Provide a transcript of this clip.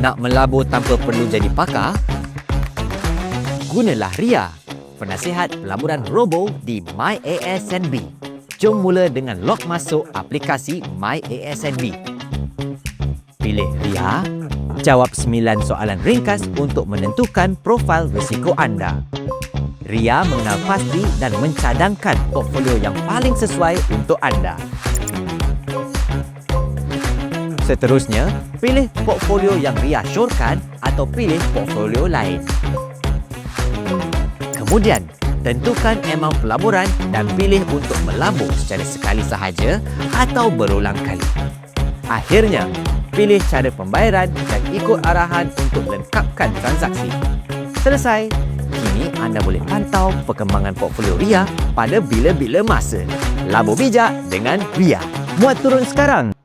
Nak melabur tanpa perlu jadi pakar? Gunalah Ria, penasihat pelaburan robo di MyASNB. Jom mula dengan log masuk aplikasi MyASNB. Pilih Ria, jawab 9 soalan ringkas untuk menentukan profil risiko anda. Ria mengenal pasti dan mencadangkan portfolio yang paling sesuai untuk anda. Seterusnya, pilih portfolio yang Ria syorkan atau pilih portfolio lain. Kemudian, tentukan amount pelaburan dan pilih untuk melabur secara sekali sahaja atau berulang kali. Akhirnya, pilih cara pembayaran dan ikut arahan untuk lengkapkan transaksi. Selesai. Kini anda boleh pantau perkembangan portfolio Ria pada bila-bila masa. Labur bijak dengan Ria. Muat turun sekarang.